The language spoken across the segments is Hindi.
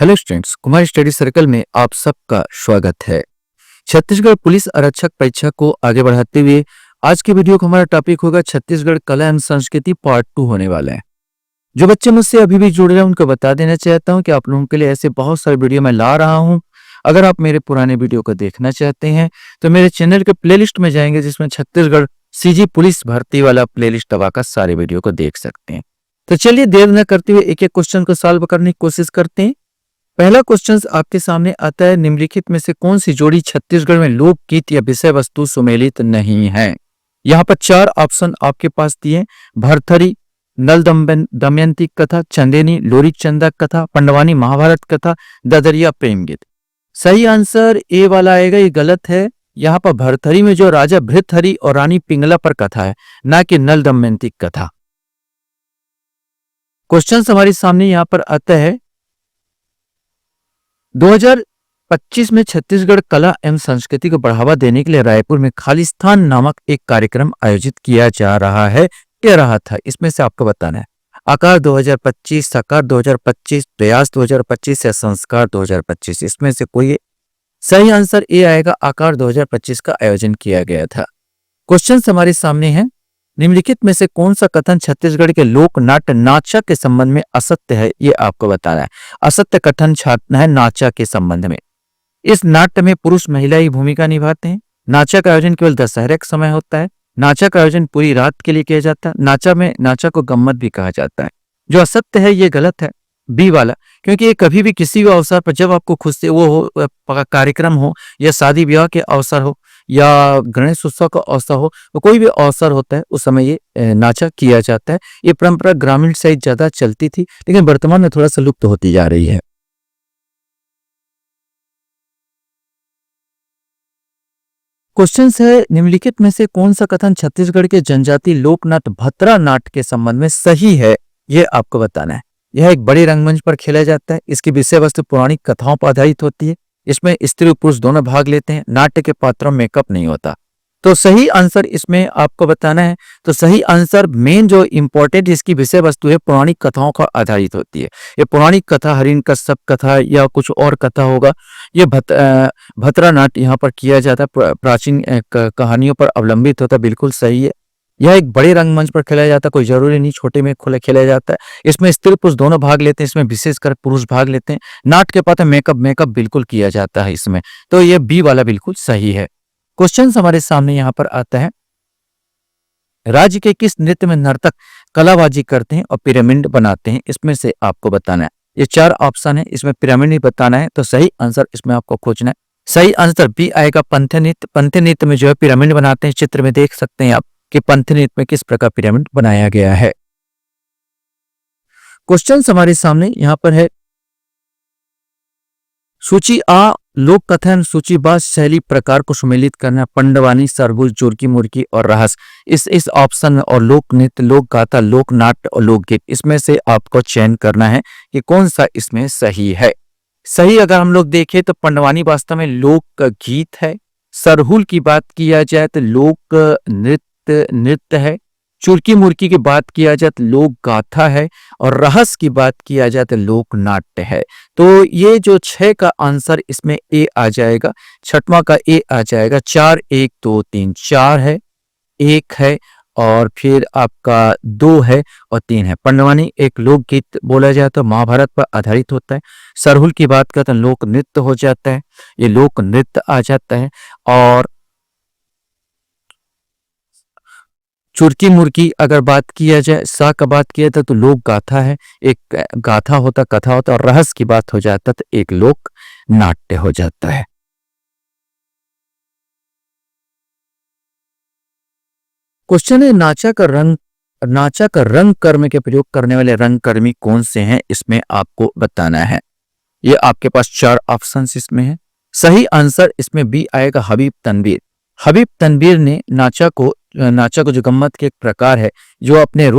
Hello students, Kumar study circle में आप सबका स्वागत है। छत्तीसगढ़ पुलिस आरक्षक परीक्षा को आगे बढ़ाते हुए आज की वीडियो का हमारा टॉपिक होगा छत्तीसगढ़ कला एवं संस्कृति पार्ट 2 होने वाला है। जो बच्चे मुझसे अभी भी जुड़ रहे हैं उनको बता देना चाहता हूं कि आप लोगों के लिए ऐसे बहुत सारे वीडियो मैं ला रहा हूं। अगर आप मेरे पुराने वीडियो को देखना चाहते हैं तो मेरे चैनल के प्लेलिस्ट में जाएंगे, जिसमें छत्तीसगढ़ सीजी पुलिस भर्ती वाला प्लेलिस्ट दबाकर सारे वीडियो को देख सकते हैं। तो चलिए देर न करते हुए एक एक क्वेश्चन को सॉल्व करने की कोशिश करते हैं। पहला क्वेश्चन आपके सामने आता है, निम्नलिखित में से कौन सी जोड़ी छत्तीसगढ़ में लोकगीत या विषय वस्तु सुमेलित नहीं है। यहाँ पर 4 ऑप्शन आपके पास दिए, भरथरी, नल दमयंती कथा, चंदेनी, लोरी चंदा कथा, पंडवानी महाभारत कथा, ददरिया प्रेम गीत। सही आंसर ए वाला आएगा, ये गलत है। यहाँ पर भरथरी में जो राजा भृतहरि और रानी पिंगला पर कथा है, ना कि नल दमयंती कथा। क्वेश्चन हमारे सामने यहाँ पर आता है, 2025 में छत्तीसगढ़ कला एवं संस्कृति को बढ़ावा देने के लिए रायपुर में खालिस्तान नामक एक कार्यक्रम आयोजित किया जा रहा है। क्या रहा था, इसमें से आपको बताना है। आकार 2025, साकार 2025, प्रयास 2025 या संस्कार 2025, इसमें से कोई सही आंसर ए आएगा। आकार 2025 का आयोजन किया गया था। क्वेश्चन हमारे सामने है, निम्नलिखित में से कौन सा कथन छत्तीसगढ़ के लोक नाट्य नाचा के संबंध में असत्य है, ये आपको बताना है। असत्य कथन छाटना है नाचा के संबंध में। इस नाट्य में पुरुष महिला ही भूमिका निभाते हैं। नाचा का आयोजन केवल दशहरे का समय होता है। नाचा का आयोजन पूरी रात के लिए किया जाता है। नाचा को गम्मत भी कहा जाता है। जो असत्य है ये गलत है, बी वाला, क्योंकि ये कभी भी किसी भी अवसर पर जब आपको खुद से वो हो, कार्यक्रम हो या शादी विवाह के अवसर हो या गणेश उत्सव का अवसर हो, तो कोई भी अवसर होता है उस समय ये नाचा किया जाता है। ये परंपरा ग्रामीण साइड ज्यादा चलती थी, लेकिन वर्तमान में थोड़ा सा लुप्त होती जा रही है। क्वेश्चन है, निम्नलिखित में से कौन सा कथन छत्तीसगढ़ के जनजाति लोकनाट्य भतरा नाट्य के संबंध में सही है, ये आपको बताना है। यह एक बड़े रंगमंच पर खेला जाता है। इसकी विषय वस्तु पौराणिक कथाओं पर आधारित होती है। इसमें स्त्री और पुरुष दोनों भाग लेते हैं। नाट्य के पात्रों में मेकअप नहीं होता। तो सही आंसर इसमें आपको बताना है। तो सही आंसर मेन जो इंपॉर्टेंट इसकी विषय वस्तु है पौराणिक कथाओं पर आधारित होती है। ये पौराणिक कथा हिरण्यकश्यप कथा या कुछ और कथा होगा। ये भतरा नाट्य यहाँ पर किया जाता है, प्राचीन कहानियों पर अवलंबित होता है। बिल्कुल सही है। यह एक बड़े रंगमंच पर खेला जाता है, कोई जरूरी नहीं छोटे में खेला जाता है। इसमें स्त्री पुरुष दोनों भाग लेते हैं। इसमें विशेषकर पुरुष भाग लेते हैं। नाट्य के पात्र मेकअप बिल्कुल किया जाता है इसमें। तो ये बी वाला बिल्कुल सही है। क्वेश्चन हमारे सामने यहाँ पर आता है, राज्य के किस नृत्य में नर्तक कलाबाजी करते हैं और पिरामिड बनाते हैं, इसमें से आपको बताना है। ये 4 ऑप्शन है, इसमें पिरामिड ही बताना है। तो सही आंसर इसमें आपको खोजना है। सही आंसर बी आएगा, पंथ नृत्य। पंथ नृत्य में जो है पिरामिड बनाते हैं। चित्र में देख सकते हैं आप कि पंथ नृत्य में किस प्रकार पिरामिड बनाया गया है। क्वेश्चन हमारे सामने यहाँ पर है, सूची आ लोक कथन सूचीबाज शैली प्रकार को सुमेलित करना, पंडवानी, सरबुज, चुरकी मुर्की और रहस। इस ऑप्शन में और लोक नृत्य, लोक गाथा, लोक नाट्य और लोकगीत, इसमें से आपको चयन करना है कि कौन सा इसमें सही है। सही अगर हम लोग देखें तो पंडवानी वास्तव में लोक गीत है। सरहुल की बात किया जाए तो लोक नृत्य है। चुरकी मुर्की की बात किया जाए तो लोक गाथा है। और रहस की बात किया जाए तो लोक नाट्य है। तो ये जो 6 का आंसर इसमें ए आ जाएगा। छठवां का ए आ जाएगा। 4 1 2 3 4 है, 1 है और फिर आपका 2 है और 3 है। पंडवानी एक लोकगीत बोला जाता है, महाभारत पर आधारित होता है। सरहुल की बात करते हैं लोक नृत्य हो जाता है, ये लोक नृत्य आ जाता है। और चुरकी मुर्की अगर बात किया जाए, सा का बात किया जाए तो लोक गाथा है, एक गाथा होता, कथा होता। और रहस की बात हो जाता तो एक लोक नाट्य हो जाता है। क्वेश्चन है, नाचा का रंग कर्म के प्रयोग करने वाले रंगकर्मी कौन से हैं, इसमें आपको बताना है। ये आपके पास 4 ऑप्शन इसमें है। सही आंसर इसमें बी आएगा, हबीब तनवीर। हबीब तनवीर ने नाचा को जो गम्मत के एक प्रकार है, जो अपने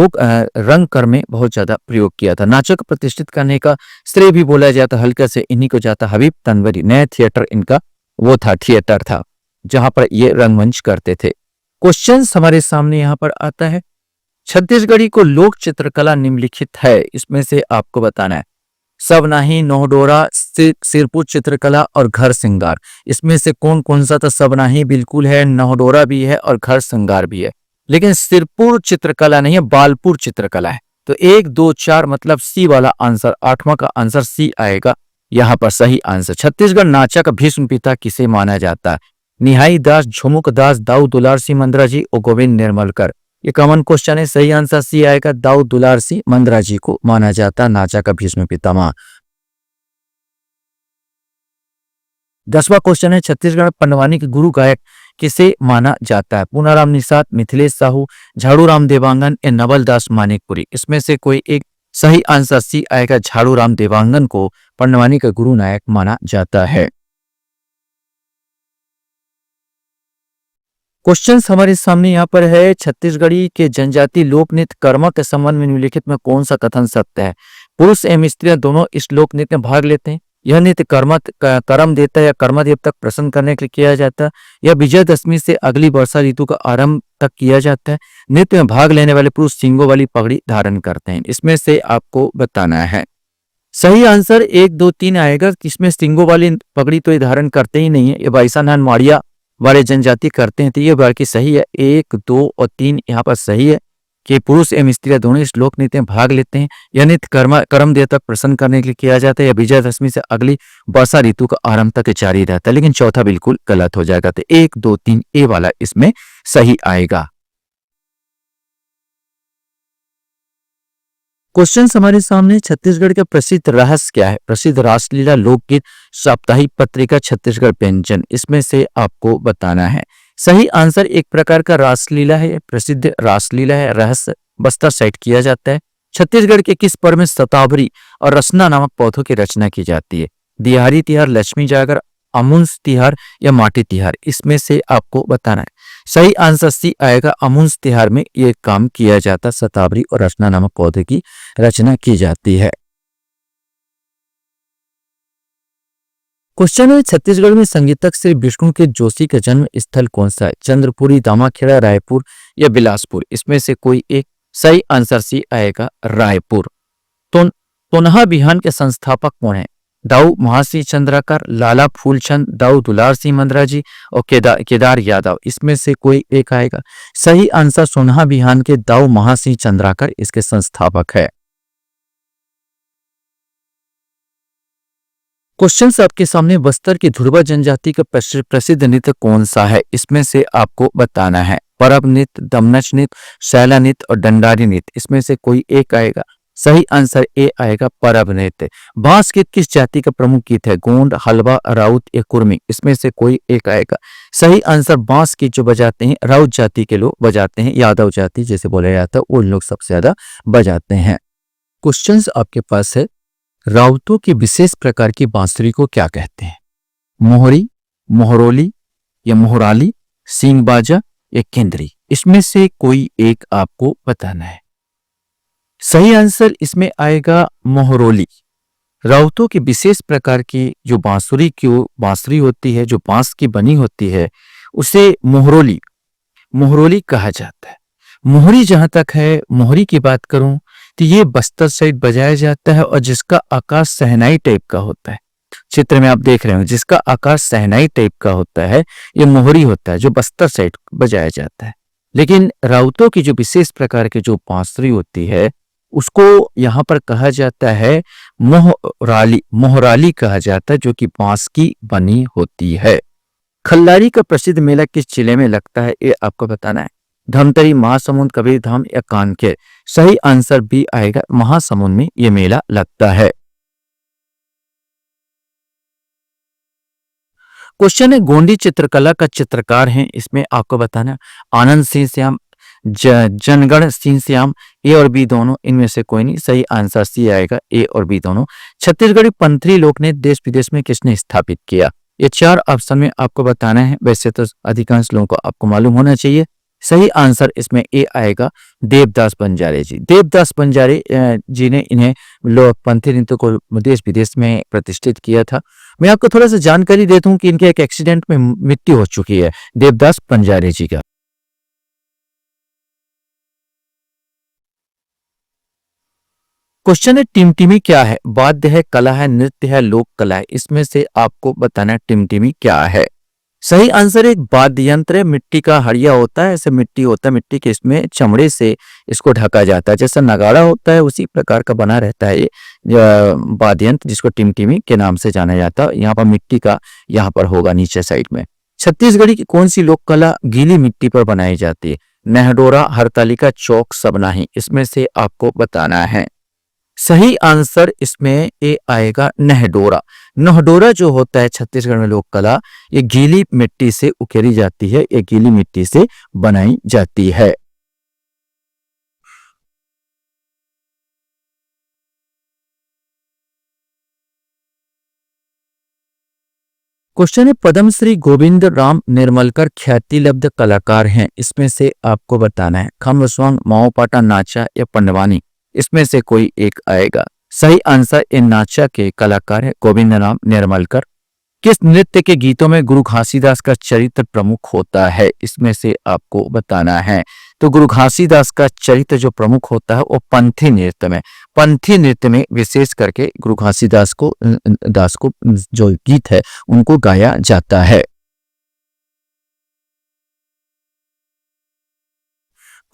रंग कर में बहुत ज्यादा प्रयोग किया था। नाचा को प्रतिष्ठित करने का श्रेय भी बोला जाता हल्का से इन्हीं को जाता। हबीब तनवीर, नया थिएटर इनका वो था, थिएटर था जहां पर ये रंगमंच करते थे। क्वेश्चन हमारे सामने यहाँ पर आता है, छत्तीसगढ़ी को लोक चित्रकला निम्नलिखित है, इसमें से आपको बताना है। सबनाही, नोहडोरा, सिरपुर चित्रकला और घर श्रृंगार। इसमें से कौन कौन सा? तो सबनाही बिल्कुल है, नोहडोरा भी है और घर श्रृंगार भी है, लेकिन सिरपुर चित्रकला नहीं है, बालपुर चित्रकला है। तो 1 2 4 मतलब सी वाला आंसर, 8वां का आंसर सी आएगा यहाँ पर सही आंसर। छत्तीसगढ़ नाचा का भीष्म पिता किसे माना जाता है? निहाई दास, झुमुक दास, दाऊ दुलार सिंह मंद्रा जी और गोविंद निर्मलकर। ये कॉमन क्वेश्चन है, सही आंसर सी आएगा, दाऊ दुलार सिंह मंद्रा जी को माना जाता नाचा का भीष्म पितामह। 10वां क्वेश्चन है, छत्तीसगढ़ पंडवानी के गुरु गायक किसे माना जाता है? पूनाराम निषाद, मिथिलेश साहू, झाड़ूराम देवांगन या नवलदास मानिकपुरी। इसमें से कोई एक सही आंसर सी आएगा, झाड़ूराम देवांगन को पंडवानी का गुरु नायक माना जाता है। क्वेश्चन हमारे सामने यहाँ पर है, छत्तीसगढ़ी के जनजाति लोक नृत्य कर्म के संबंध में निम्नलिखित में कौन सा कथन सत्य है? पुरुष एवं स्त्रियां दोनों इस लोक नृत्य में भाग लेते हैं। यह नृत्य कर्म देवता या कर्मदेव तक प्रसन्न करने के लिए किया जाता है। यह विजयदशमी से अगली वर्षा ऋतु का आरंभ तक किया जाता है। नृत्य में भाग लेने वाले पुरुष सींगों वाली पगड़ी धारण करते हैं। इसमें से आपको बताना है। सही आंसर 1 2 3 आएगा। इसमें सींगों वाली पगड़ी तो ये धारण करते ही नहीं है, ये बाईसानान माड़िया वाले जनजाति करते हैं। तो ये बाकी सही है, 1 2 और 3 यहाँ पर सही है कि पुरुष एवं स्त्रियां दोनों इस लोक नृत्य में भाग लेते हैं। यह नृत्य कर्म देवता प्रसन्न करने के लिए किया जाता है। या विजयदशमी से अगली वर्षा ऋतु का आरंभ तक जारी रहता है। लेकिन चौथा बिल्कुल गलत हो जाएगा। तो 1 2 3 ए वाला इसमें सही आएगा। क्वेश्चन हमारे सामने, छत्तीसगढ़ का प्रसिद्ध रहस्य क्या है? प्रसिद्ध रासलीला, लोकगीत, साप्ताहिक पत्रिका, छत्तीसगढ़ व्यंजन। इसमें से आपको बताना है। सही आंसर एक प्रकार का रासलीला है, प्रसिद्ध रासलीला है। रहस्य बस्तर साइड किया जाता है। छत्तीसगढ़ के किस पर्व में शतावरी और रसना नामक पौधों की रचना की जाती है? दिहारी तिहार, लक्ष्मी जागर, अमुन्स तिहार या माटी तिहार। इसमें से आपको बताना है। सही आंसर सी आएगा, अमुन्स तिहार में ये काम किया जाता, शतावरी और रचना नामक पौधे की रचना की जाती है। क्वेश्चन है, छत्तीसगढ़ में संगीतक श्री विष्णु के जोशी का जन्म स्थल कौन सा है? चंद्रपुरी, दामाखेड़ा, रायपुर या बिलासपुर। इसमें से कोई एक सही आंसर सी आएगा, रायपुर। तोनहा बिहान के संस्थापक कौन है? दाऊ महासिंह चंद्राकर, लाला फूलचंद, दाऊ दुलार सिंह मंद्रा जी और केदार यादव। इसमें से कोई एक आएगा। सही आंसर सोनहा बिहान के दाऊ महासिंह चंद्राकर इसके संस्थापक है। क्वेश्चन आपके सामने, बस्तर की ध्रुवा जनजाति का प्रसिद्ध नृत्य कौन सा है? इसमें से आपको बताना है। परब नृत्य, दमनच नृत्य, शैला नृत्य और डंडारी नृत्य। इसमें से कोई एक आएगा। सही आंसर ए आएगा, परब नृत्य। बांस गीत किस जाति का प्रमुख गीत है? गोंड, हलवा, राउत या कुर्मी। इसमें से कोई एक आएगा। सही आंसर बांस गीत जो बजाते हैं राउत जाति के लोग बजाते हैं, यादव जाति जैसे बोला जाता है वो लोग सबसे ज्यादा बजाते हैं। क्वेश्चन आपके पास है, राउतों की विशेष प्रकार की बांसुरी को क्या कहते हैं? मोहरी, मोहरोली या मोहराली, सींग बाजा या केंद्री। इसमें से कोई एक आपको बताना है। सही आंसर इसमें आएगा, मोहरोली। राउतों की विशेष प्रकार की जो बांसुरी होती है, जो बांस की बनी होती है, उसे मोहरोली कहा जाता है। मोहरी जहां तक है, मोहरी की बात करूं तो ये बस्तर साइड बजाया जाता है और जिसका आकार सहनाई टाइप का होता है। चित्र में आप देख रहे हो, जिसका आकार सहनाई टाइप का होता है ये मोहरी होता है, जो बस्तर साइड बजाया जाता है। लेकिन राउतों की जो विशेष प्रकार की जो बांसुरी होती है उसको यहाँ पर कहा जाता है मोहराली कहा जाता है, जो कि बांस की बनी होती है। खल्लारी का प्रसिद्ध मेला किस जिले में लगता है? ये आपको बताना है। धमतरी, महासमुंद, कबीरधाम या कानकेर। सही आंसर बी आएगा, महासमुंद में ये मेला लगता है। क्वेश्चन है, गोंडी चित्रकला का चित्रकार है, इसमें आपको बताना आनंद सिंह श्याम, जनगण सिंह श्याम, ए और बी दोनों। इनमें से कोई नहीं। सही आंसर सी आएगा, ए और बी दोनों। छत्तीसगढ़ी पंथी लोकनृत्य देश विदेश में किसने स्थापित किया? ये 4 ऑप्शन में आपको बताना है। वैसे तो अधिकांश लोगों को आपको मालूम होना चाहिए। सही आंसर इसमें ए आएगा, देवदास बंजारे जी। देवदास बंजारे जी ने इन्हें लोक पंथी नृत्य को देश विदेश में प्रतिष्ठित किया था। मैं आपको थोड़ा सा जानकारी देता हूं कि इनके एक एक्सीडेंट में मृत्यु हो चुकी है, देवदास बंजारे जी का। क्वेश्चन है टिमटिमी क्या है? वाद्य है, कला है, नृत्य है, लोक कला है। इसमें से आपको बताना है टिमटिमी क्या है। सही आंसर एक वाद्य यंत्र है। मिट्टी का हड़िया होता है, ऐसे मिट्टी होता है, मिट्टी के इसमें चमड़े से इसको ढका जाता है, जैसा नगाड़ा होता है उसी प्रकार का बना रहता है ये वाद्य यंत्र, जिसको टिमटिमी के नाम से जाना जाता है। यहाँ पर मिट्टी का यहाँ पर होगा नीचे साइड में। छत्तीसगढ़ी की कौन सी लोक कला गीली मिट्टी पर बनाई जाती है? नेहडोरा, हरतालिका, चौक, सबनाही। इसमें से आपको बताना है। सही आंसर इसमें ए आएगा नहडोरा। नहडोरा जो होता है छत्तीसगढ़ में लोक कला, ये गीली मिट्टी से उकेरी जाती है, ये गीली मिट्टी से बनाई जाती है। क्वेश्चन है पद्मश्री गोविंद राम निर्मलकर ख्याति लब्ध कलाकार हैं, इसमें से आपको बताना है। खम्बसवांग, माओपाटा, नाचा या पंडवानी। इसमें से कोई एक आएगा। सही आंसर इन नाचा के कलाकार है गोविंद राम निर्मलकर। किस नृत्य के गीतों में गुरु घासीदास का चरित्र प्रमुख होता है? इसमें से आपको बताना है। तो गुरु घासीदास का चरित्र जो प्रमुख होता है वो पंथी नृत्य में विशेष करके गुरु घासीदास को जो गीत है उनको गाया जाता है।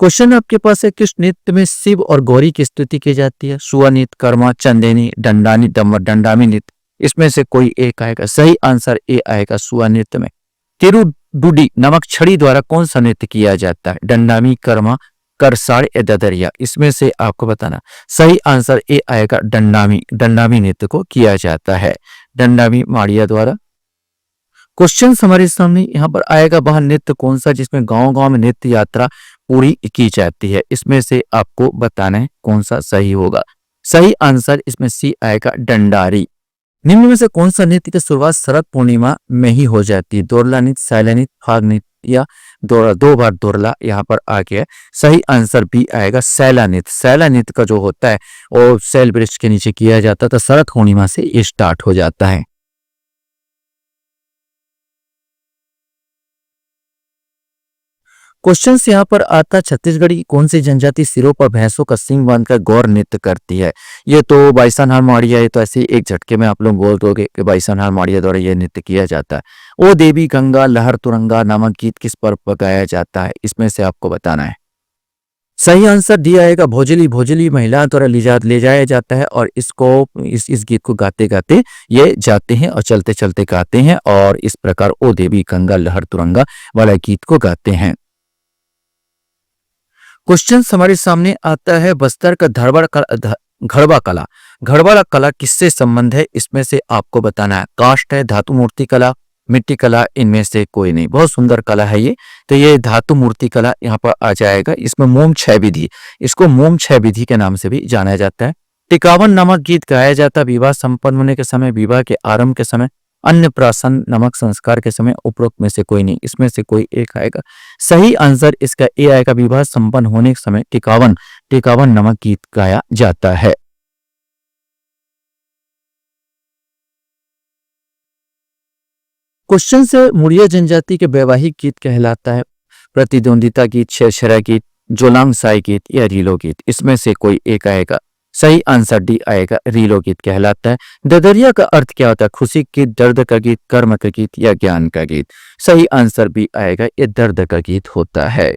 क्वेश्चन आपके पास है किस नृत्य में शिव और गौरी की स्तुति की जाती है? सुआ नृत्य, कर्मा, चंदेनी, दंडानी, दंडामी नृत्य। इसमें से कोई एक आएगा। सही आंसर ए आएगा सुआ नृत्य में। तिरुडुडी नमक छड़ी द्वारा कौन सा नृत्य किया जाता है? दंडामी, कर्मा, करसाड़ या ददरिया। इसमें से आपको बताना। सही आंसर ए आएगा दंडामी नृत्य को किया जाता है दंडामी माड़िया द्वारा। क्वेश्चन हमारे सामने यहाँ पर आएगा वह नृत्य कौन सा जिसमें गांव-गांव में नृत्य यात्रा पूरी की जाती है? इसमें से आपको बताना है कौन सा सही होगा। सही आंसर इसमें सी आएगा दंडारी। निम्न में से कौन सा नृत्य की शुरुआत शरद पूर्णिमा में ही हो जाती है? दोरला नृत्य, सैला नृत्य, फाग नृत्य या दो बार दोरला यहाँ पर आ गया। सही आंसर बी आएगा सैला नृत्य। सैला नृत्य का जो होता है वो सैल वृक्ष के नीचे किया जाता है, तो शरद पूर्णिमा से ये स्टार्ट हो जाता है। क्वेश्चन यहाँ पर आता छत्तीसगढ़ की कौन सी जनजाति सिरों पर भैंसों का सींग बांधकर गौर नृत्य करती है? ये तो बाईसानहार माड़िया। ये तो ऐसे एक झटके में आप लोग बोल दोगे कि बाईसानहार माड़िया द्वारा यह नृत्य किया जाता है। ओ देवी गंगा लहर तुरंगा नामक गीत किस पर्व पर गाया जाता है? इसमें से आपको बताना है। सही आंसर डी आएगा भोजली। भोजली महिला द्वारा ले जाया जाता है और इस गीत को गाते गाते ये जाते हैं और चलते चलते गाते हैं और इस प्रकार ओ देवी गंगा लहर तुरंगा वाला गीत को गाते हैं। क्वेश्चन हमारे सामने आता है बस्तर का घड़वा कला। घड़वा कला किससे संबंध है? इसमें से आपको बताना है। काष्ठ है, धातु मूर्ति कला, मिट्टी कला, इनमें से कोई नहीं। बहुत सुंदर कला है ये। तो ये धातु मूर्ति कला यहाँ पर आ जाएगा। इसमें मोम क्षय विधि, इसको मोम क्षय विधि के नाम से भी जाना जाता है। टिकावन नामक गीत गाया जाता है विवाह संपन्न होने के समय, विवाह के आरंभ के समय, अन्नप्राशन नामक संस्कार के समय। उपरोक्त में से कोई नहीं। इसमें से कोई एक आएगा। सही आंसर इसका ए आएगा। विवाह संपन्न होने के समय टिकावन नामक गीत गाया जाता है। क्वेश्चन से मुड़िया जनजाति के वैवाहिक गीत कहलाता है प्रतिद्वंदिता गीत, छेरछेरा गीत, जोलांग साई गीत या रीलो गीत। इसमें से कोई एक आएगा। सही आंसर डी आएगा रीलो गीत कहलाता है। ददरिया का अर्थ क्या होता है? खुशी के दर्द का गीत, कर्म का गीत या ज्ञान का गीत। सही आंसर बी आएगा, ये दर्द का गीत होता है।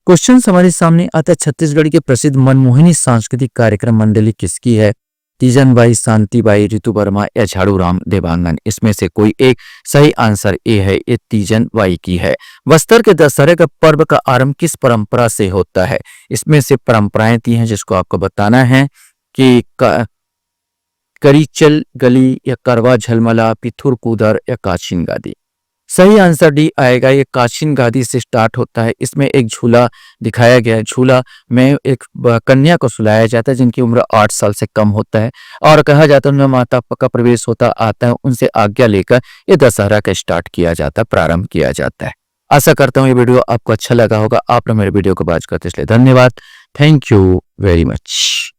क्वेश्चन हमारे सामने आता है छत्तीसगढ़ के प्रसिद्ध मनमोहिनी सांस्कृतिक कार्यक्रम मंडली किसकी है? तीजन बाई, शांति बाई, ऋतु वर्मा या झाड़ू राम देवांगन। इसमें से कोई एक। सही आंसर ए है, ये तीजन बाई की है। बस्तर के दशहरे का पर्व का आरंभ किस परंपरा से होता है? इसमें से परंपराएं दी हैं जिसको आपको बताना है कि करीचल गली या करवा झलमला, पिथुर कुदर या काचिन गादी। सही आंसर डी आएगा, ये काचिन गादी से स्टार्ट होता है। इसमें एक झूला दिखाया गया है। झूला में एक कन्या को सुलाया जाता है जिनकी उम्र 8 साल से कम होता है और कहा जाता है उनमें माता का प्रवेश होता आता है, उनसे आज्ञा लेकर ये दशहरा का स्टार्ट किया जाता है, प्रारंभ किया जाता है। आशा करता हूँ ये वीडियो आपको अच्छा लगा होगा। आपने मेरे वीडियो को वॉच करते इसलिए धन्यवाद। Thank you very much.